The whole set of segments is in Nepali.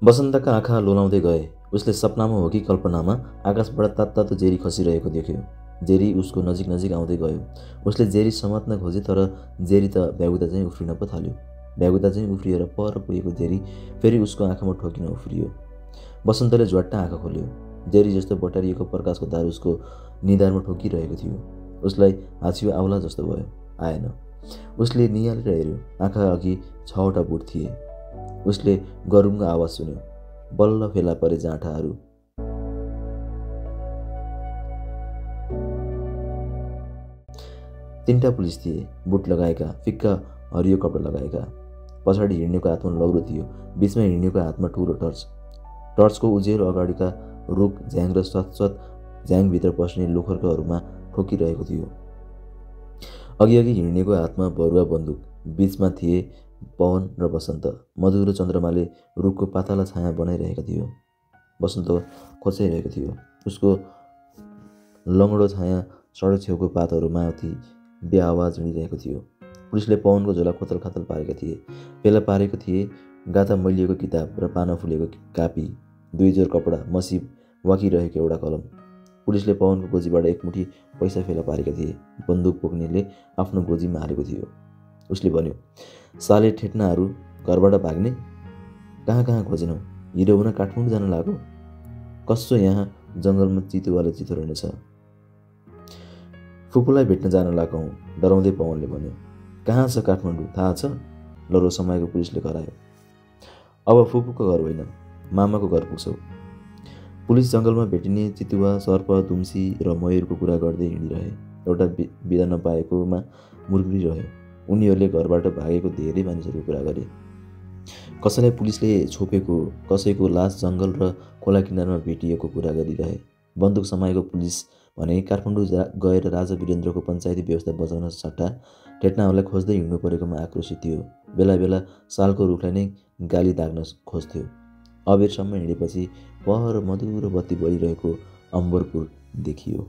वसन्तका आँखा लोलाउँदै गए। उसले सपनामा हो कि कल्पनामा आकाशबाट तात्तातो जेरी खसिरहेको देख्यो। जेरी उसको नजिक नजिक आउँदै गयो। उसले जेरी समात्न खोजे, तर जेरी त भ्यागुता चाहिँ उफ्रिन पो थाल्यो। भ्यागुता चाहिँ उफ्रिएर पर पुगेको जेरी फेरि उसको आँखामा ठोकिन उफ्रियो। वसन्तले झ्वाट्ट आँखा खोल्यो। जेरी जस्तो बटारिएको प्रकाशको धार उसको निधारमा ठोकिरहेको थियो। उसलाई हाँसियो आउला जस्तो भयो। आएन। उसले निहालेर हेऱ्यो। आँखा अघि 6वटा बुट थिए। उसले गरुङ्ग आवाज सुन्यो। बल्ल फेला परे जाँठाहरू। तीनटा पुलिस थिए, बुट लगाएका, फिक्का हरियो कपडा लगाएका। पछाडि हिँड्नेको हातमा लौरो थियो, बीचमा हिँड्नेको हातमा ठुलो टर्च। टर्चको उज्यालो अगाडिका रुख, झ्याङ र सतसत झ्याङभित्र पस्ने लोखर्कहरूमा ठोकिरहेको थियो। अघि हिँड्नेको हातमा भरुवा बन्दुक, बीचमा थिए पवन र वसन्त। मधुरो चन्द्रमाले रुखको पातला छाया बनाइरहेको थियो। वसन्त खोच्याइरहेको थियो। उसको लङ्गडो छाया सडक छेउको पातहरूमाथि बेआवाज हिँडिरहेको थियो। पुलिसले पवनको झोला खोतल खातल पारेका थिए। फेला पारेको थिए गाथा मैलिएको किताब र पाना फुलेको कापी, 2 जोर कपडा, मसी वाकिरहेको एउटा कलम। पुलिसले पवनको गोजीबाट एकमुठी पैसा फेला पारेका थिए। बन्दुक बोक्नेले आफ्नो गोजीमा हालेको थियो। उसले भन्यो, साले ठेट्नाहरू घरबाट भाग्ने? कहाँ कहाँ खोजेनौ? हिरो हुन काठमाडौँ जान लाग्यो? कसो यहाँ जङ्गलमा चितुवाले चितो रहेछ? फुपूलाई भेट्न जान लागेको हुँ, डराउँदै पवनले भन्यो। कहाँ छ काठमाडौँ थाहा छ? लरो समाएको पुलिसले करायो। अब फुपूको घर होइन, मामाको घर पुग्छौ। पुलिस जङ्गलमा भेटिने चितुवा, सर्प, दुम्सी र मयूरको कुरा गर्दै हिँडिरहे। एउटा बिदा नपाएकोमा मुर्मुरिरह्यो। उनीहरूले घरबाट भागेको धेरै मानिसहरूको कुरा गरे। कसैलाई पुलिसले छोपेको, कसैको लास जङ्गल र खोला किनारमा भेटिएको कुरा गरिरहे। बन्दुक समाएको पुलिस भने काठमाडौँ गएर राजा वीरेन्द्रको पञ्चायती व्यवस्था बचाउन सट्टा ठेट्नाहरूलाई खोज्दै हिँड्नु परेकोमा आक्रोशित थियो। बेला बेला सालको रुखलाई नै गाली दाग्न खोज्थ्यो। अबेरसम्म हिँडेपछि पर मधुरो बत्ती बलिरहेको अम्बरपुर देखियो।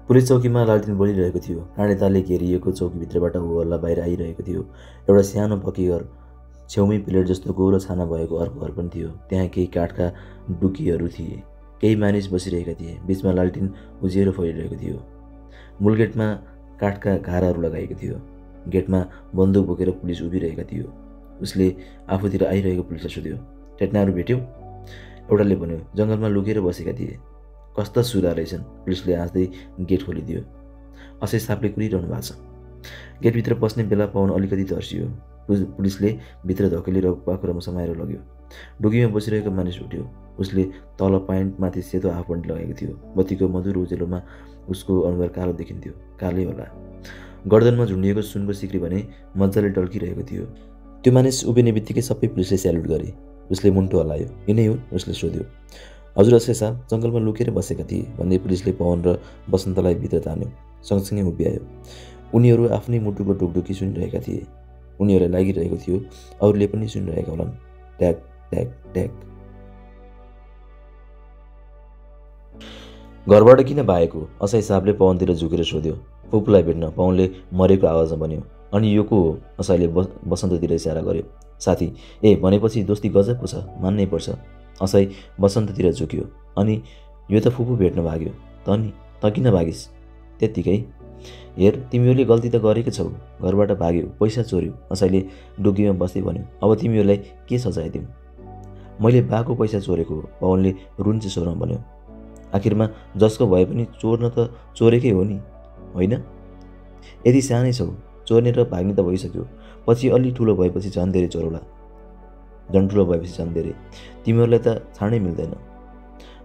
पुलिस चौकीमा लालटिन बलिरहेको थियो। काँडेतालले घेरिएको चौकीभित्रबाट होहल्ला बाहिर आइरहेको थियो। एउटा सानो पक्की घर, छेउमै प्लेट जस्तो गोलो छाना भएको अर्को घर पनि थियो। त्यहाँ केही काठका डुकीहरू थिए। केही मानिस बसिरहेका थिए। बीचमा लालटिन उज्यालो फैलिरहेको थियो। मूल गेटमा काठका घाराहरू लगाएको थियो। गेटमा बन्दुक बोकेर पुलिस उभिरहेका थियो। उसले आफूतिर आइरहेको पुलिसलाई सोध्यो, ठेट्नाहरू भेट्यौ? एउटाले भन्यो, जङ्गलमा लुकेर बसेका थिए। कस्ता सुरा रहेछन्? पुलिसले हाँस्दै गेट खोलिदियो। असै सापले कुरिरहनु भएको छ। गेटभित्र पस्ने बेला पवन अलिकति तर्सियो। पुलिसले भित्र धकेलेर पाखुरामा समाएर लग्यो। डुकीमा बसिरहेको मानिस उठ्यो। उसले तल प्यान्टमाथि सेतो हाफ प्यान्ट लगाएको थियो। बत्तीको मधुरो उज्यालोमा उसको अनुहार कालो देखिन्थ्यो। कालै होला। गर्दनमा झुन्डिएको सुनको सिक्री भने मजाले टल्किरहेको थियो। त्यो मानिस उभिने बित्तिकै सबै पुलिसले स्यालुट गरे। उसले मुन्टो हल्लायो। यिनै हुन्? उसले सोध्यो। हजुर असै साहब, जङ्गलमा लुकेर बसेका थिए भन्दै पुलिसले पवन र वसन्तलाई भित्र तान्यो। सँगसँगै उभिआयो। उनीहरू आफ्नै मुटुको ढुकढुकी सुनिरहेका थिए। उनीहरूलाई लागिरहेको थियो अरूले पनि सुनिरहेका होलान्। ट्याक ट्याक ट्याक। घरबाट किन भागेको? असै साहबले पवनतिर झुकेर सोध्यो। फुपूलाई भेट्न, पवनले मरेको आवाजमा भन्यो। अनि यो को हो? असैले वसन्ततिर इसारा गर्यो। साथी। ए भनेपछि दोस्ती गजब पो छ, मान्नै पर्छ। असै वसन्ततिर झुक्यो। अनि यो त फुपू भेट्न भाग्यो। त किन भागिस्? त्यत्तिकै। हेर, तिमीहरूले गल्ती त गरेकै छौ। घरबाट भाग्यो, पैसा चोर्यो। असैले डुकीमा बस्दै भन्यो। अब तिमीहरूलाई के सजाय दिउँ? मैले बाको पैसा चोरेको हो, पवनले रुन्चे स्वरमा भन्यो। आखिरमा जसको भए पनि चोर्न त चोरेकै हो नि, होइन? यदि सानै छौ, चोर्ने र भाग्ने त भइसक्यो। पछि अलि ठुलो भएपछि झन् धेरै चोरौला। झन् ठुलो भएपछि झन् धेरै। तिमीहरूलाई त छाड्नै मिल्दैन।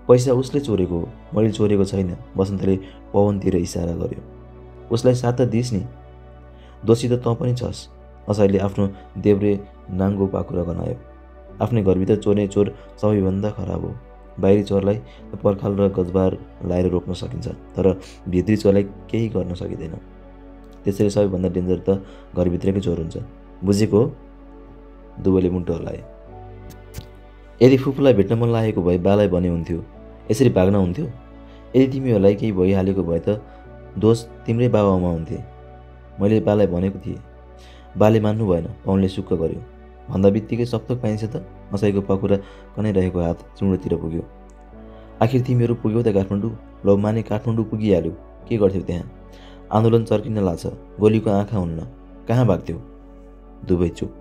पैसा उसले चोरेको हो, मैले चोरेको छैन। वसन्तले पवनतिर इसारा गर्यो। उसलाई साथ त दिइस् नि। दोषी त तँ पनि छस्। असैले आफ्नो देब्रे नाङ्गो पाखुरा गनायो। आफ्नै घरभित्र चोर्ने चोर सबैभन्दा खराब हो। बाहिरी चोरलाई पर्खाल र गजबार लाएर रोक्न सकिन्छ, तर भित्री चोरलाई केही गर्न सकिँदैन। त्यसैले सबैभन्दा डेन्जर त घरभित्रकै चोर हुन्छ। बुझेको हो? दुवैले मुन्टो हल्लाए। यदि फुपूलाई भेट्न मन लागेको भए बालाई भने हुन्थ्यो। यसरी भाग्न हुन्थ्यो? यदि तिमीहरूलाई केही भइहालेको भए त दोष तिम्रै बाबाआमा हुन्थे। मैले बालाई भनेको थिएँ। बाले मान्नु भएन। पवनले सुक्क गर्यो। भन्दा बित्तिकै सक्तक पाइन्छ त। असैको पाखुरा कनाइरहेको हात चुँडोतिर पुग्यो। आखिर तिमीहरू पुग्यौ त काठमाडौँ। लौ माने काठमाडौँ पुगिहाल्यौ। के गर्थ्यौ त्यहाँ? आन्दोलन चर्किन लाग्छ। गोलीको आँखा हुन्न। कहाँ भाग्थ्यौ? दुवै चुप।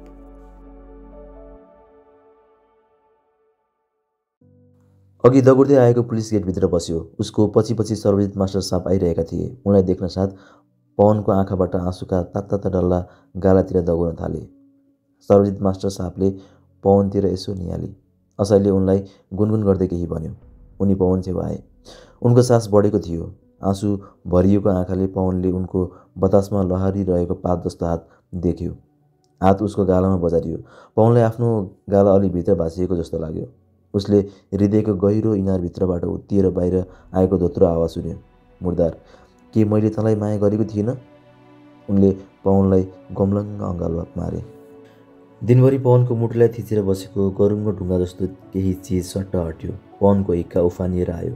अघि दगुर्दै आएको पुलिस गेटभित्र बस्यो। उसको पछि पछि सर्वजित मास्टर साहब आइरहेका थिए। उनलाई देख्न साथ पवनको आँखाबाट आँसुका तात्ताता डल्ला गालातिर दगुर्न थाले। सर्वजित मास्टर साहबले पवनतिर यसो निहाली। असैले उनलाई गुनगुन गर्दै केही भन्यो। उनी पवन छेउ आए। उनको सास बढेको थियो। आँसु भरिएको आँखाले पवनले उनको बतासमा लहरिरहेको पात जस्तो हात देख्यो। हात उसको गालामा बजारियो। पवनलाई आफ्नो गाला अलि भित्र भाँचिएको जस्तो लाग्यो। उसले हृदयको गहिरो इनारभित्रबाट उत्तिएर बाहिर आएको धोत्रो आवाज सुन्यो। मुर्दार, के मैले तँलाई माया गरेको थिइनँ? उनले पवनलाई गम्लङ्ग अँगालो मारे। दिनभरि पवनको मुटुलाई थिचेर बसेको गरुङ्गो ढुङ्गा जस्तो केही चिज सट्ट हट्यो। पवनको हिक्का उफानिएर आयो।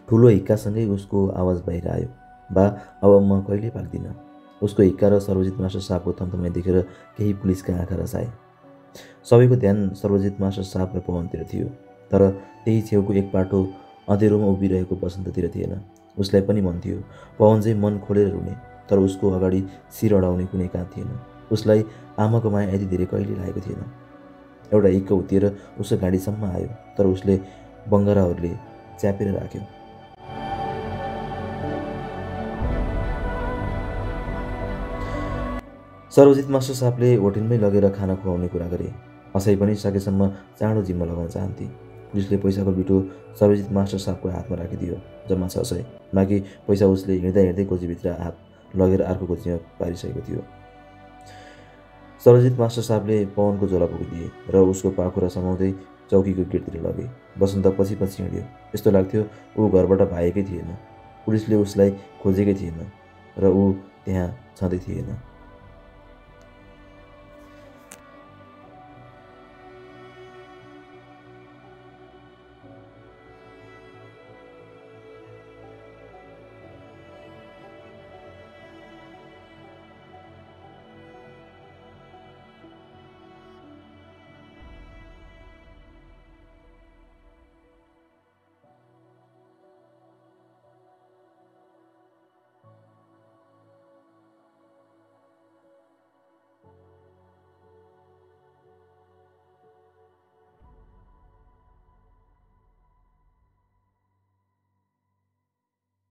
ठुलो हिक्कासँगै उसको आवाज बाहिर आयो। बा, अब म कहिले पाक्दिनँ। उसको हिक्का र सर्वजित मास्टर साहबको थम्थमाइ देखेर केही पुलिसका आँखा रसाए। सबैको ध्यान सर्वजित मास्टर साहब र पवनतिर थियो। तर त्यही छेउको एक पाटो अँधेरोमा उभिरहेको बसन्ततिर थिएन। उसलाई पनि मन थियो पवन चाहिँ मन खोलेर रुने, तर उसको अगाडि शिर अडाउने कुनै काम थिएन। उसलाई आमाको माया यति धेरै कहिले लागेको थिएन। एउटा हिक्का उत्तिएर उसको गाडीसम्म आयो, तर उसले बङ्गराहरूले च्यापेर राख्यो। सर्वजित मास्टर साहबले होटेलमै लगेर खाना खुवाउने कुरा गरे। असै पनि सकेसम्म चाँडो जिम्मा लगाउन चाहन्थे। पुलिसले पैसाको बिटो सर्वजित मास्टर साहबको हातमा राखिदियो। जम्मा 600। बाँकी पैसा उसले हिँड्दा हिँड्दै गोजीभित्र हात लगेर अर्को गोजीमा पारिसकेको थियो। सर्वजित मास्टर साहबले पवनको झोला पुगिदिए र उसको पाखुरा समाउँदै चौकीको गेटतिर लगे। बसन्त पछि पछि हिँड्यो। यस्तो लाग्थ्यो ऊ घरबाट भागेकै थिएन। पुलिसले उसलाई खोजेकै थिएन र ऊ त्यहाँ छँदै थिएन।